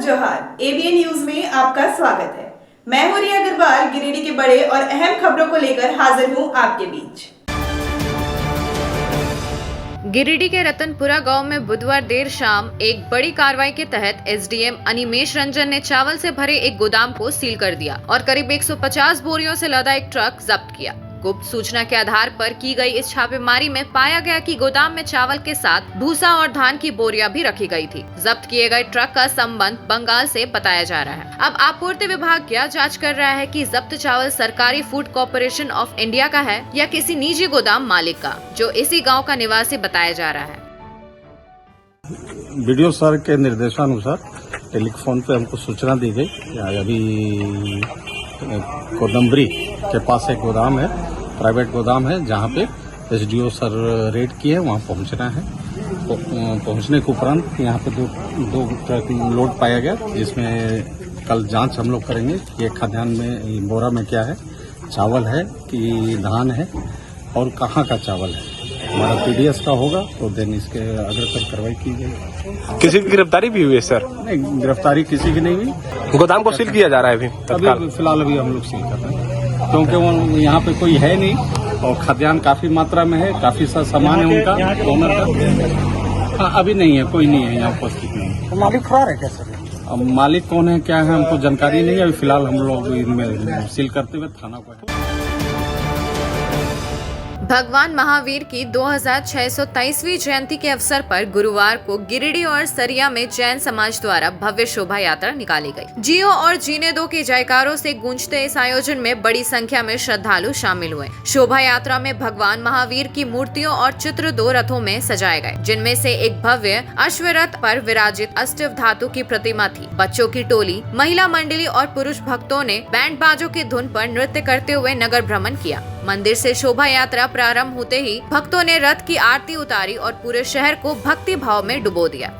जोहार। ABN news में आपका स्वागत है। मैं हूं रिया अग्रवाल। गिरिडीह के बड़े और अहम खबरों को लेकर हाजिर हूं आपके बीच। गिरिडीह के रतनपुरा गांव में बुधवार देर शाम एक बड़ी कार्रवाई के तहत एसडीएम अनिमेश रंजन ने चावल से भरे एक गोदाम को सील कर दिया और करीब 150 बोरियों से लदा एक ट्रक जब्त किया। गुप्त सूचना के आधार पर की गई इस छापेमारी में पाया गया कि गोदाम में चावल के साथ भूसा और धान की बोरियां भी रखी गई थी। जब्त किए गए ट्रक का संबंध बंगाल से बताया जा रहा है। अब आपूर्ति विभाग क्या जांच कर रहा है कि जब्त चावल सरकारी फूड कॉर्पोरेशन ऑफ इंडिया का है या किसी निजी गोदाम मालिक का, जो इसी गाँव का निवासी बताया जा रहा है। वीडियो सर के निर्देशानुसार टेलीफोन पे हमको सूचना दी गई। अभी कोदम्बरी के पास एक गोदाम है, प्राइवेट गोदाम है, जहाँ पे एसडीओ सर रेड किए, वहाँ पहुँचना है। पहुँचने के उपरांत यहाँ पे दो ट्रक लोड पाया गया, जिसमें कल जांच हम लोग करेंगे कि ये खाद्यान्न में बोरा में क्या है, चावल है कि धान है और कहाँ का चावल है। हमारा पीडीएस का होगा तो देन इसके अग्रतर कार्रवाई की गई। किसी की गिरफ्तारी भी हुई है सर? नहीं, गिरफ्तारी किसी की नहीं हुई। गोदाम को सील किया जा रहा है अभी फिलहाल अभी हम लोग सील कर रहे हैं, क्योंकि वो यहाँ पे कोई है नहीं और खाद्यान्न काफी मात्रा में है, काफी सा सामान है उनका ओनर का। हाँ, अभी नहीं है, कोई नहीं है यहाँ उपस्थित नहीं है। मालिक फरार है क्या सर? अब मालिक कौन है क्या है हमको जानकारी नहीं है। अभी फिलहाल हम लोग इनमें सील करते हुए थाना को भगवान महावीर की 2623वीं जयंती के अवसर पर गुरुवार को गिरिडीह और सरिया में जैन समाज द्वारा भव्य शोभा यात्रा निकाली गई। जियो और जीने दो के जयकारों से गूंजते इस आयोजन में बड़ी संख्या में श्रद्धालु शामिल हुए। शोभा यात्रा में भगवान महावीर की मूर्तियों और चित्र 2 रथों में सजाए गए, जिनमें से एक भव्य अश्वरथ पर विराजित अष्टव धातु की प्रतिमा थी। बच्चों की टोली, महिला मंडली और पुरुष भक्तों ने बैंड बाजों की धुन पर नृत्य करते हुए नगर भ्रमण किया। मंदिर से शोभा यात्रा प्रारंभ होते ही भक्तों ने रथ की आरती उतारी और पूरे शहर को भक्ति भाव में डुबो दिया।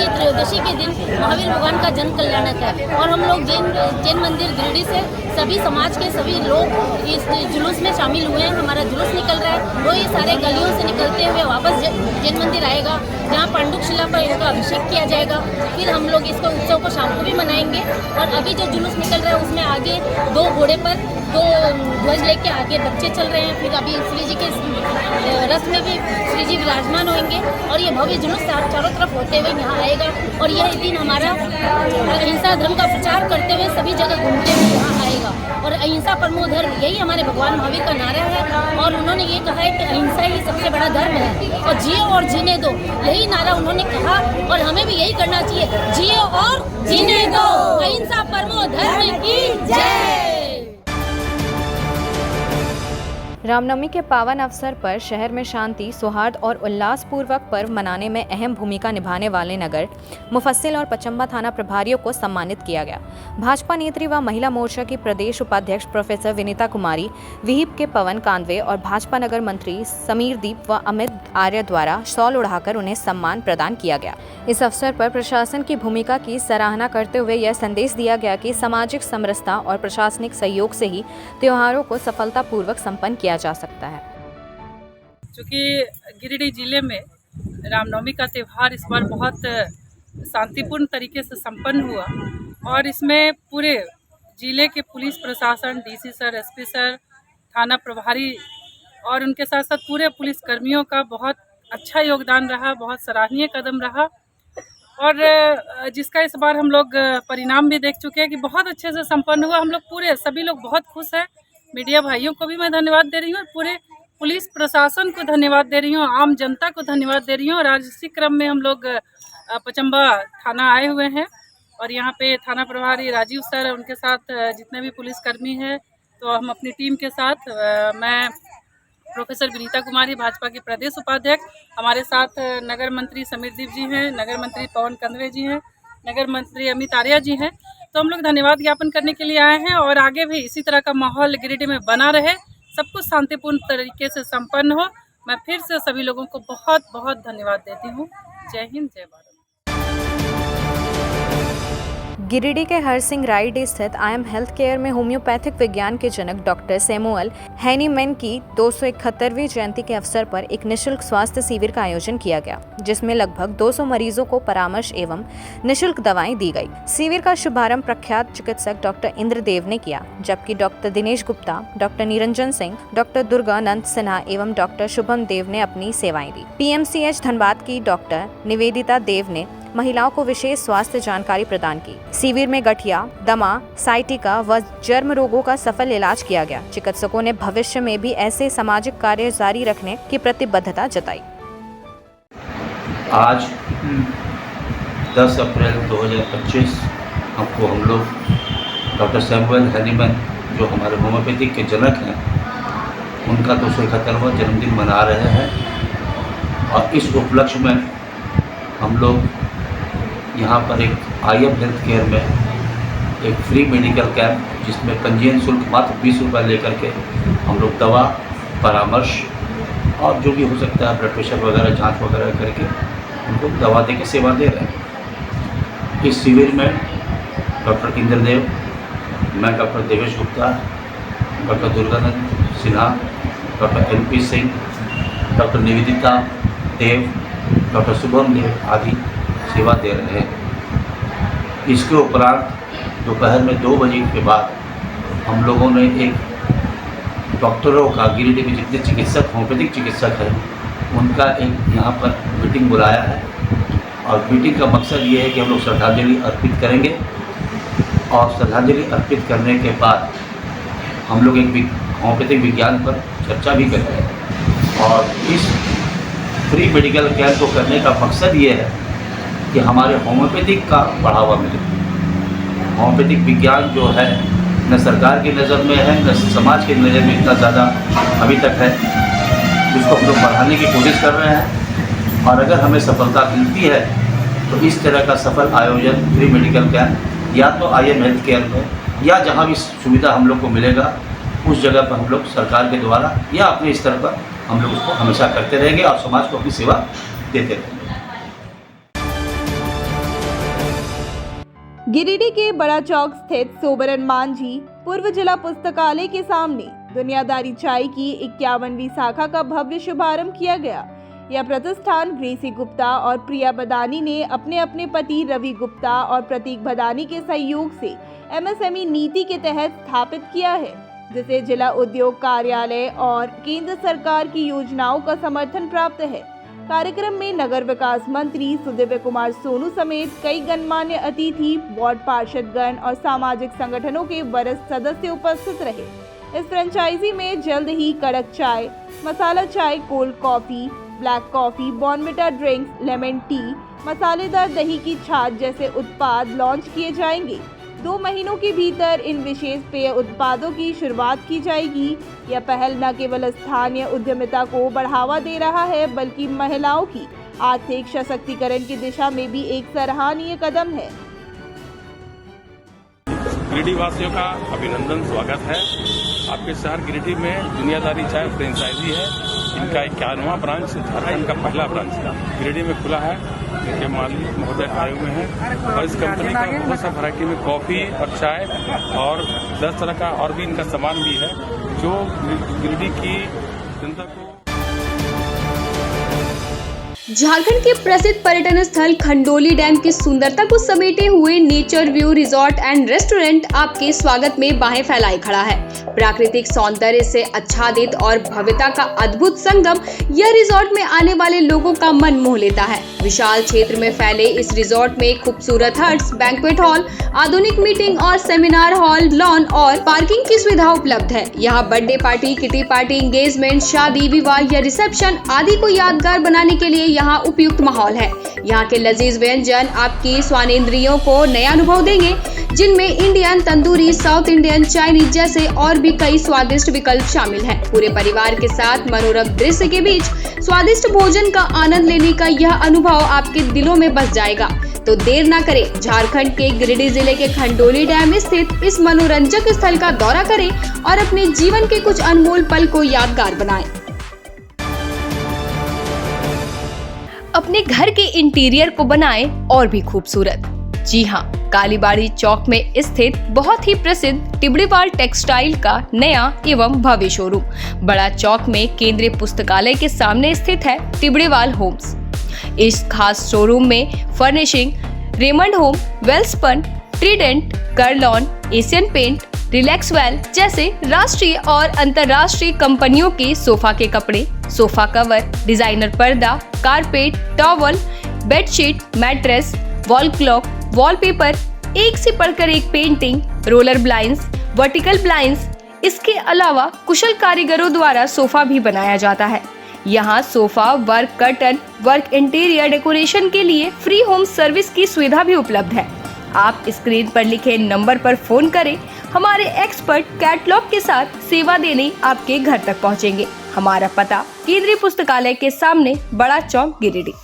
त्रयोदशी के दिन महावीर भगवान का जन्म कल्याणक है और हम लोग जैन मंदिर गिरिडीह से सभी समाज के सभी लोग इस जुलूस में शामिल हुए हैं। हमारा जुलूस निकल रहा है, वो ये सारे गलियों से निकलते हुए वापस जैन मंदिर आएगा, जहाँ पांडुक शिला पर इसका अभिषेक किया जाएगा। फिर हम लोग इसको उत्सव को शाम को भी मनाएंगे। और अभी जो जुलूस निकल रहा है उसमें आगे 2 घोड़े पर 2 ध्वज लेके आगे बच्चे चल रहे हैं। फिर अभी श्री जी के रथ में भी श्री जी विराजमान होंगे और ये भव्य जुलूस चारों तरफ होते हुए यहाँ आएगा। और यह दिन हमारा अहिंसा धर्म का प्रचार करते हुए सभी जगह घूमते हुए यहाँ आएगा। और अहिंसा परमो धर्म, यही हमारे भगवान महावीर का नारा है। और उन्होंने ये कहा है कि अहिंसा ही सबसे बड़ा धर्म है और जियो और जीने दो, यही नारा उन्होंने कहा और हमें भी यही करना चाहिए। जियो और जीने दो, अहिंसा परमो धर्म की जय। रामनवमी के पावन अवसर पर शहर में शांति, सौहार्द और उल्लास पूर्वक पर्व मनाने में अहम भूमिका निभाने वाले नगर मुफस्सिल और पचम्बा थाना प्रभारियों को सम्मानित किया गया। भाजपा नेत्री व महिला मोर्चा की प्रदेश उपाध्यक्ष प्रोफेसर विनीता कुमारी, विहिप के पवन कांदवे और भाजपा नगर मंत्री समीर दीप व अमित आर्य द्वारा शॉल उड़ाकर उन्हें सम्मान प्रदान किया गया। इस अवसर पर प्रशासन की भूमिका की सराहना करते हुए यह संदेश दिया गया कि सामाजिक समरसता और प्रशासनिक सहयोग से ही त्योहारों को सफलतापूर्वक संपन्न किया जा सकता है। चूँकि गिरिडीह जिले में रामनवमी का त्यौहार इस बार बहुत शांतिपूर्ण तरीके से संपन्न हुआ और इसमें पूरे जिले के पुलिस प्रशासन, डीसी सर, एसपी सर, थाना प्रभारी और उनके साथ साथ पूरे पुलिस कर्मियों का बहुत अच्छा योगदान रहा, बहुत सराहनीय कदम रहा। और जिसका इस बार हम लोग परिणाम भी देख चुके हैं कि बहुत अच्छे से संपन्न हुआ। हम लोग पूरे सभी लोग बहुत खुश हैं। मीडिया भाइयों को भी मैं धन्यवाद दे रही हूँ, पूरे पुलिस प्रशासन को धन्यवाद दे रही हूँ, आम जनता को धन्यवाद दे रही हूँ। और आज इसी क्रम में हम लोग पचम्बा थाना आए हुए हैं और यहाँ पे थाना प्रभारी राजीव सर, उनके साथ जितने भी पुलिसकर्मी हैं, तो हम अपनी टीम के साथ मैं प्रोफेसर विनीता कुमारी, भाजपा के प्रदेश उपाध्यक्ष, हमारे साथ नगर मंत्री समीरदीप जी हैं, नगर मंत्री पवन कंदवे जी हैं, नगर मंत्री अमित आर्या जी हैं। तो हम लोग धन्यवाद ज्ञापन करने के लिए आए हैं और आगे भी इसी तरह का माहौल गिरिडीह में बना रहे, सब कुछ शांतिपूर्ण तरीके से संपन्न हो। मैं फिर से सभी लोगों को बहुत बहुत धन्यवाद देती हूँ। जय हिंद, जय भारत। गिरिडीह के हरसिंह राइड स्थित आईएम हेल्थ केयर में होम्योपैथिक विज्ञान के जनक डॉक्टर सैमुअल हैनीमैन की 271वीं जयंती के अवसर पर एक निशुल्क स्वास्थ्य शिविर का आयोजन किया गया, जिसमें लगभग 200 मरीजों को परामर्श एवं निशुल्क दवाएं दी गई। शिविर का शुभारंभ प्रख्यात चिकित्सक डॉक्टर इंद्रदेव ने किया, जबकि doctor Dinesh Gupta, doctor Niranjan Singh, doctor Durganand Sinha एवं डॉक्टर शुभम देव ने अपनी सेवाएं दी। पीएमसीएच धनबाद की डॉक्टर निवेदिता देव ने महिलाओं को विशेष स्वास्थ्य जानकारी प्रदान की। शिविर में गठिया, दमा, साइटिका व जर्म रोगों का सफल इलाज किया गया। चिकित्सकों ने भविष्य में भी ऐसे सामाजिक कार्य जारी रखने की प्रतिबद्धता जताई। आज 10 अप्रैल 2025 हमको हम लोग डॉक्टर सैमुअल हैनीमैन, जो हमारे होम्योपैथिक के जनक हैं, उनका 271वां जन्मदिन मना रहे हैं। और इस उपलक्ष्य में हम लोग यहाँ पर एक आईएम हेल्थ केयर में एक फ्री मेडिकल कैंप, जिसमें पंजीयन शुल्क मात्र 20 रुपये लेकर के हम लोग दवा, परामर्श और जो भी हो सकता है ब्लड प्रेशर वगैरह जांच वगैरह करके उनको दवा दे के सेवा दे रहे हैं। इस शिविर में डॉक्टर इंद्रदेव, मैं doctor Devesh Gupta, doctor Durganand Sinha, doctor LP Singh, doctor Nivedita Dev, doctor Shubham Dev आदि सेवा दे रहे हैं। इसके उपरांत दोपहर में 2 बजे के बाद हम लोगों ने एक डॉक्टरों का, गिरिडीह में जितने चिकित्सक, होम्योपैथिक चिकित्सक हैं, उनका एक यहाँ पर मीटिंग बुलाया है। और मीटिंग का मकसद ये है कि हम लोग श्रद्धांजलि अर्पित करेंगे और श्रद्धांजलि अर्पित करने के बाद हम लोग एक होम्योपैथिक विज्ञान पर चर्चा भी करेंगे। और इस फ्री मेडिकल कैंप को करने का मकसद ये है कि हमारे होम्योपैथिक का बढ़ावा मिले। होम्योपैथिक विज्ञान जो है न सरकार की नज़र में है, न समाज की नज़र में इतना ज़्यादा अभी तक है, जिसको हम लोग बढ़ाने की कोशिश कर रहे हैं। और अगर हमें सफलता मिलती है तो इस तरह का सफल आयोजन फ्री मेडिकल कैंप या तो आईएम हेल्थ केयर में या जहाँ भी सुविधा हम लोग को मिलेगा उस जगह पर हम लोग सरकार के द्वारा या अपने स्तर पर हम लोग उसको हमेशा करते रहेंगे और समाज को अपनी सेवा देते रहेंगे। गिरिडीह के बड़ा चौक स्थित सोबरन मांझी पूर्व जिला पुस्तकालय के सामने दुनियादारी चाय की 51वीं शाखा का भव्य शुभारंभ किया गया। यह प्रतिष्ठान ग्रेसी गुप्ता और प्रिया बदानी ने अपने अपने पति रवि गुप्ता और प्रतीक बदानी के सहयोग से एमएसएमई नीति के तहत स्थापित किया है, जिसे जिला उद्योग कार्यालय और केंद्र सरकार की योजनाओं का समर्थन प्राप्त है। कार्यक्रम में नगर विकास मंत्री सुदिव्य कुमार सोनू समेत कई गणमान्य अतिथि, वार्ड पार्षदगण और सामाजिक संगठनों के वरिष्ठ सदस्य उपस्थित रहे। इस फ्रेंचाइजी में जल्द ही कड़क चाय, मसाला चाय, cold coffee, black coffee, Bournvita drinks, lemon tea, मसालेदार दही की छाछ जैसे उत्पाद लॉन्च किए जाएंगे। 2 महीनों के भीतर इन विशेष पेय उत्पादों की शुरुआत की जाएगी। यह पहल न केवल स्थानीय उद्यमिता को बढ़ावा दे रहा है, बल्कि महिलाओं की आर्थिक सशक्तिकरण की दिशा में भी एक सराहनीय कदम है। गिरिडीह वासियों का अभिनंदन, स्वागत है। आपके शहर गिरिडीह में दुनियादारी चाय फ्रेंचाइजी है। इनका 51वां ब्रांच झारखंड का पहला ब्रांच गिरिडीह में खुला है। इनके मालिक महोदय आए हुए हैं और इस कंपनी का बहुत सा वैरायटी में कॉफी और चाय और 10 तरह का और भी इनका सामान भी है, जो गिरिडीह की जनता को। झारखंड के प्रसिद्ध पर्यटन स्थल खंडोली डैम की सुंदरता को समेटे हुए nature view resort and restaurant आपके स्वागत में बाहें फैलाए खड़ा है। प्राकृतिक सौंदर्य से आच्छादित और भव्यता का अद्भुत संगम यह रिजॉर्ट में आने वाले लोगों का मन मोह लेता है। विशाल क्षेत्र में फैले इस रिजॉर्ट में खूबसूरत हट्स, बैंक्वेट हॉल, आधुनिक मीटिंग और सेमिनार हॉल, लॉन और पार्किंग की सुविधा उपलब्ध है। यहाँ birthday party, kitty party, engagement, शादी, विवाह या रिसेप्शन आदि को यादगार बनाने के लिए यहाँ उपयुक्त माहौल है। यहाँ के लजीज व्यंजन आपकी स्वानेंद्रियों को नया अनुभव देंगे। जिनमें Indian, tandoori, south Indian, Chinese जैसे और भी कई स्वादिष्ट विकल्प शामिल हैं। पूरे परिवार के साथ मनोरम दृश्य के बीच स्वादिष्ट भोजन का आनंद लेने का यह अनुभव आपके दिलों में बस जाएगा। तो देर ना करें, झारखंड के गिरिडीह जिले के खंडोली डैम स्थित इस मनोरंजक स्थल का दौरा करें और अपने जीवन के कुछ अनमोल पल को यादगार बनाएं। अपने घर के इंटीरियर को बनाएं और भी खूबसूरत। जी हाँ, कालीबाड़ी चौक में स्थित बहुत ही प्रसिद्ध टिबड़ीवाल टेक्सटाइल का नया एवं भव्य शोरूम बड़ा चौक में केंद्रीय पुस्तकालय के सामने स्थित है टिबड़ीवाल होम्स। इस खास शोरूम में furnishing, Raymond home, Welspun, Trident, Kurlon, Asian paint, Relaxwell जैसे राष्ट्रीय और अंतर्राष्ट्रीय कंपनियों के सोफा के कपड़े, सोफा कवर, डिजाइनर पर्दा, carpet, towel, bedsheet, mattress, wall clock, wallpaper, एक से बढ़कर एक painting, roller blinds, vertical blinds, इसके अलावा कुशल कारीगरों द्वारा सोफा भी बनाया जाता है। यहाँ sofa work, curtain work, interior decoration के लिए फ्री होम सर्विस की सुविधा भी उपलब्ध है। आप स्क्रीन पर लिखे नंबर पर फोन करें, हमारे एक्सपर्ट कैटलॉग के साथ सेवा देने आपके घर तक पहुँचेंगे। हमारा पता केंद्रीय पुस्तकालय के सामने, बड़ा चौक, गिरिडीह।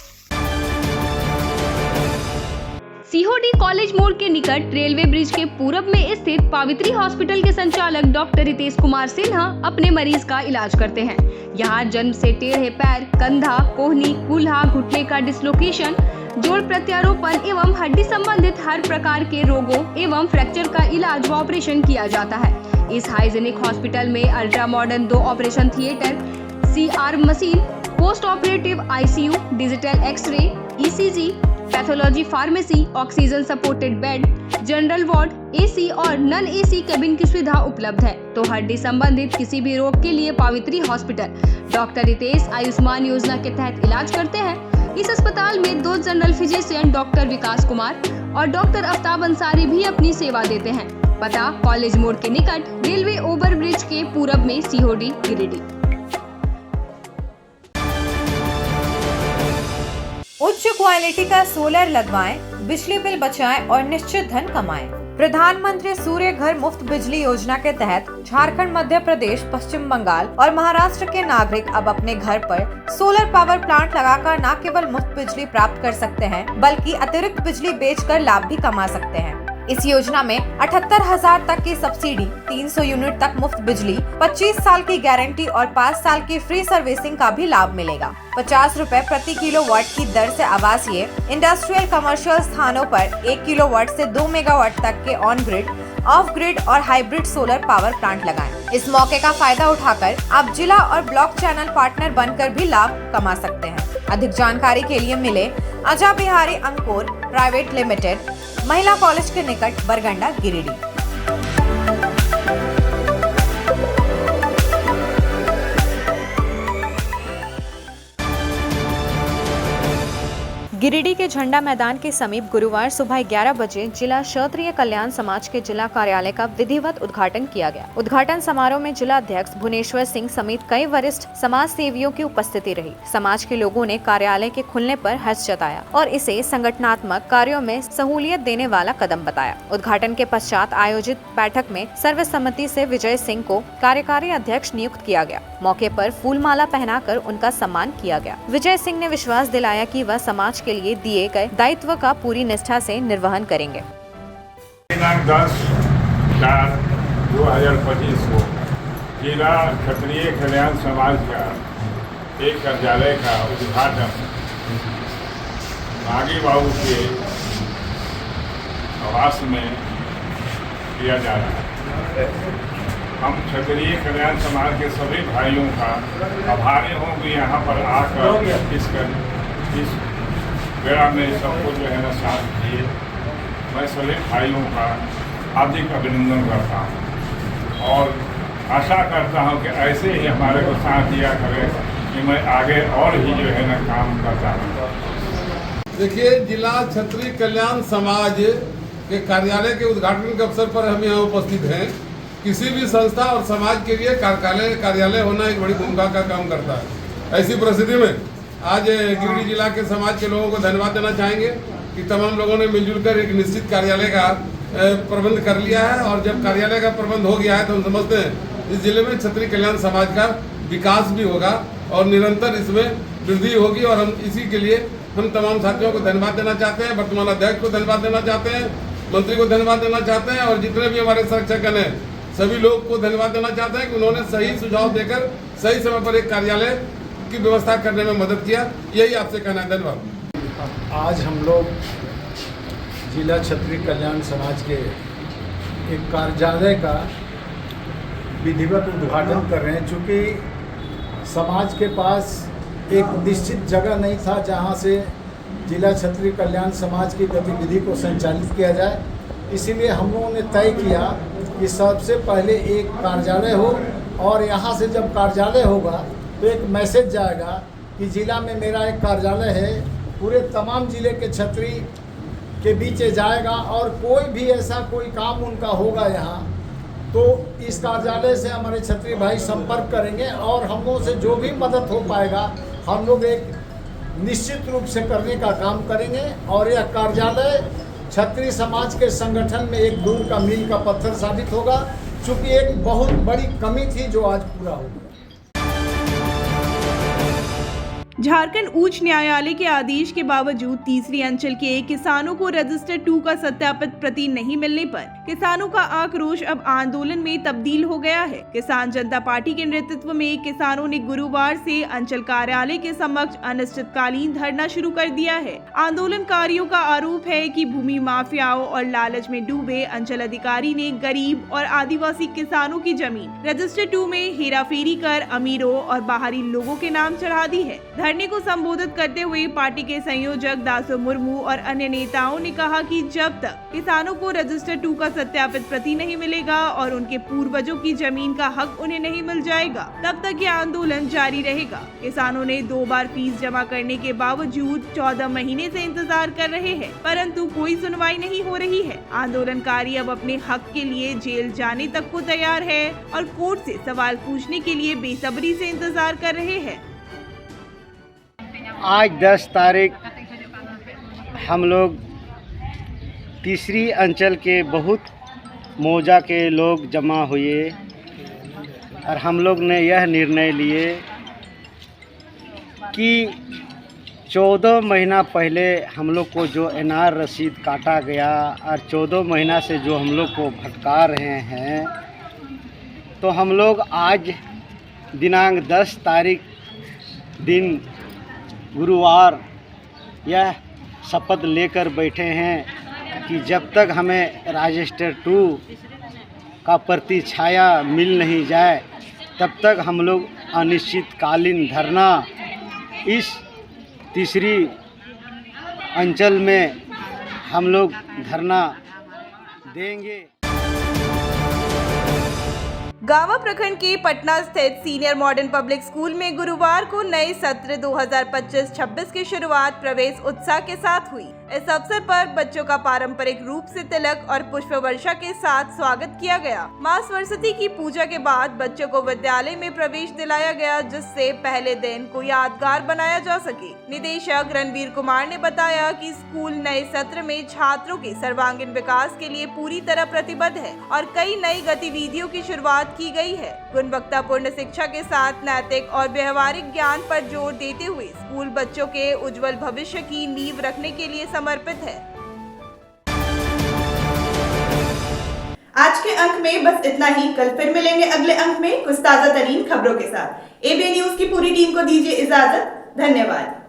सीहोडी कॉलेज मोड़ के निकट रेलवे ब्रिज के पूरब में स्थित पावित्री हॉस्पिटल के संचालक डॉक्टर रितेश कुमार सिन्हा अपने मरीज का इलाज करते हैं। यहाँ जन्म से टेढ़े पैर, कंधा, कोहनी, कूल्हा, घुटने का डिसलोकेशन, जोड़ प्रत्यारोपण एवं हड्डी संबंधित हर प्रकार के रोगों एवं फ्रैक्चर का इलाज व ऑपरेशन किया जाता है। इस हाइजेनिक हॉस्पिटल में ultra modern 2 operation theatre, CR machine, post operative ICU, digital x ray, ECG, pathology pharmacy, oxygen supported bed, general ward, AC और नॉन AC केबिन की सुविधा उपलब्ध है। तो हड्डी संबंधित किसी भी रोग के लिए पावित्री हॉस्पिटल डॉक्टर रितेश आयुष्मान योजना के तहत इलाज करते हैं। इस अस्पताल में 2 जनरल फिजिशियन डॉक्टर विकास कुमार और डॉक्टर आफ्ताब अंसारी भी अपनी सेवा देते हैं। पता कॉलेज मोड़ के निकट रेलवे ओवर ब्रिज के पूरब में, सीहोडी, गिरिडीह। उच्च क्वालिटी का सोलर लगवाएं, बिजली बिल बचाएं और निश्चित धन कमाएं। प्रधानमंत्री सूर्य घर मुफ्त बिजली योजना के तहत झारखंड, मध्य प्रदेश, पश्चिम बंगाल और महाराष्ट्र के नागरिक अब अपने घर पर सोलर पावर प्लांट लगाकर न केवल मुफ्त बिजली प्राप्त कर सकते हैं, बल्कि अतिरिक्त बिजली बेचकर लाभ भी कमा सकते हैं। इस योजना में 78,000 तक की सब्सिडी, 300 यूनिट तक मुफ्त बिजली, 25 साल की गारंटी और 5 साल की फ्री सर्विसिंग का भी लाभ मिलेगा। 50 रुपए प्रति किलोवाट की दर से आवासीय, इंडस्ट्रियल, कमर्शियल स्थानों पर 1 किलोवाट से 2 मेगावाट तक के ऑन ग्रिड, ऑफ ग्रिड और हाइब्रिड सोलर पावर प्लांट लगाएं। इस मौके का फायदा उठाकर आप जिला और ब्लॉक चैनल पार्टनर बनकर भी लाभ कमा सकते हैं। अधिक जानकारी के लिए मिले अजा बिहारी अंकुर प्राइवेट लिमिटेड, महिला कॉलेज के निकट, बरगंडा, गिरिडीह। गिरिडीह के झंडा मैदान के समीप गुरुवार सुबह 11 बजे जिला क्षत्रिय कल्याण समाज के जिला कार्यालय का विधिवत उद्घाटन किया गया। उद्घाटन समारोह में जिला अध्यक्ष भुवनेश्वर सिंह समेत कई वरिष्ठ समाज सेवियों की उपस्थिति रही। समाज के लोगों ने कार्यालय के खुलने पर हर्ष जताया और इसे संगठनात्मक कार्यों में सहूलियत देने वाला कदम बताया। उद्घाटन के पश्चात आयोजित बैठक में सर्वसम्मति से विजय सिंह को कार्यकारी अध्यक्ष नियुक्त किया गया। मौके पर फूलमाला पहनाकर उनका सम्मान किया गया। विजय सिंह ने विश्वास दिलाया कि वह समाज के लिए दिए गए दायित्व का पूरी निष्ठा से निर्वहन करेंगे। 10/4/2025 को जिला क्षत्रिय कल्याण समाज का एक कार्यालय का उद्घाटन नागी बाबू के आवास में किया जा रहा है। हम क्षत्रिय कल्याण समाज के सभी भाइयों का आभारी हूँ कि यहाँ पर आकर इस बेड़ा में सबको जो है ना साथ दिए। मैं सभी भाइयों का हार्दिक अभिनंदन करता हूँ और आशा करता हूँ कि ऐसे ही हमारे को साथ दिया करें कि मैं आगे और ही जो है ना काम करता हूँ। देखिए, जिला क्षत्रिय कल्याण समाज के कार्यालय के उद्घाटन के अवसर पर हम यहाँ उपस्थित हैं। किसी भी संस्था और समाज के लिए कार्यालय होना एक बड़ी भूमिका का काम करता है। ऐसी परिस्थिति में आज गिरिडीह जिला के समाज के लोगों को धन्यवाद देना चाहेंगे कि तमाम लोगों ने मिलजुल कर एक निश्चित कार्यालय का प्रबंध कर लिया है। और जब कार्यालय का प्रबंध हो गया है तो हम समझते हैं इस जिले में क्षत्रिय कल्याण समाज का विकास भी होगा और निरंतर इसमें वृद्धि होगी। और हम इसी के लिए हम तमाम साथियों को धन्यवाद देना चाहते हैं, वर्तमान अध्यक्ष को धन्यवाद देना चाहते हैं, मंत्री को धन्यवाद देना चाहते हैं और जितने भी हमारे संरक्षक हैं सभी लोग को धन्यवाद देना चाहते हैं कि उन्होंने सही सुझाव देकर सही समय पर एक कार्यालय की व्यवस्था करने में मदद किया। यही आपसे कहना है। धन्यवाद। आज हम लोग जिला क्षत्रिय कल्याण समाज के एक कार्यालय का विधिवत उद्घाटन कर रहे हैं। चूँकि समाज के पास एक निश्चित जगह नहीं था जहां से जिला क्षत्रिय कल्याण समाज की गतिविधि को संचालित किया जाए, इसीलिए हम लोगों ने तय किया कि सबसे पहले एक कार्यालय हो और यहां से जब कार्यालय होगा तो एक मैसेज जाएगा कि जिला में मेरा एक कार्यालय है, पूरे तमाम जिले के क्षत्रिय के बीच जाएगा और कोई भी ऐसा कोई काम उनका होगा यहाँ तो इस कार्यालय से हमारे क्षत्रिय भाई संपर्क करेंगे और हम लोगों से जो भी मदद हो पाएगा हम लोग एक निश्चित रूप से करने का काम करेंगे। और यह कार्यालय क्षत्रिय समाज के संगठन में एक दूर का मील का पत्थर साबित होगा, चूँकि एक बहुत बड़ी कमी थी जो आज पूरा होगी। झारखंड उच्च न्यायालय के आदेश के बावजूद तीसरी अंचल के किसानों को रजिस्टर 2 का सत्यापित प्रति नहीं मिलने पर किसानों का आक्रोश अब आंदोलन में तब्दील हो गया है। किसान जनता पार्टी के नेतृत्व में किसानों ने गुरुवार से अंचल कार्यालय के समक्ष अनिश्चितकालीन धरना शुरू कर दिया है। आंदोलनकारियों का आरोप है कि भूमि माफियाओं और लालच में डूबे अंचल अधिकारी ने गरीब और आदिवासी किसानों की जमीन रजिस्टर 2 में हेराफेरी कर अमीरों और बाहरी लोगों के नाम चढ़ा दी है। धरने को संबोधित करते हुए पार्टी के संयोजक दासो मुर्मू और अन्य नेताओं ने कहा कि जब तक किसानों को रजिस्टर 2 का सत्यापित प्रति नहीं मिलेगा और उनके पूर्वजों की जमीन का हक उन्हें नहीं मिल जाएगा तब तक ये आंदोलन जारी रहेगा। किसानों ने 2 बार फीस जमा करने के बावजूद 14 महीने से इंतजार कर रहे हैं, परंतु कोई सुनवाई नहीं हो रही है। आंदोलनकारी अब अपने हक के लिए जेल जाने तक को तैयार है और कोर्ट से सवाल पूछने के लिए बेसब्री से इंतजार कर रहे हैं। आज 10 तारीख हम लोग तीसरी अंचल के बहुत मौजा के लोग जमा हुए और हम लोग ने यह निर्णय लिए कि 14 महीना पहले हम लोग को जो एनआर रसीद काटा गया और 14 महीना से जो हम लोग को भटका रहे हैं, तो हम लोग आज दिनांक 10 तारीख दिन गुरुवार यह शपथ लेकर बैठे हैं कि जब तक हमें रजिस्टर 2 का प्रति छाया मिल नहीं जाए तब तक हम लोग अनिश्चितकालीन धरना इस तीसरी अंचल में हम लोग धरना देंगे। गावा प्रखंड के पटना स्थित सीनियर मॉडर्न पब्लिक स्कूल में गुरुवार को नए सत्र 2025-26 की शुरुआत प्रवेश उत्साह के साथ हुई। इस अवसर पर बच्चों का पारंपरिक रूप से तिलक और पुष्प वर्षा के साथ स्वागत किया गया। मां सरस्वती की पूजा के बाद बच्चों को विद्यालय में प्रवेश दिलाया गया, जिससे पहले दिन को यादगार बनाया जा सके। निदेशक रणवीर कुमार ने बताया कि स्कूल नए सत्र में छात्रों के सर्वांगीण विकास के लिए पूरी तरह प्रतिबद्ध है और कई नई गतिविधियों की शुरुआत की गई है। गुणवत्तापूर्ण शिक्षा के साथ नैतिक और व्यवहारिक ज्ञान पर जोर देते हुए स्कूल बच्चों के उज्जवल भविष्य की नींव रखने के लिए समर्पित है। आज के अंक में बस इतना ही। कल फिर मिलेंगे अगले अंक में कुछ ताजा तरीन खबरों के साथ। एबीएन न्यूज की पूरी टीम को दीजिए इजाजत। धन्यवाद।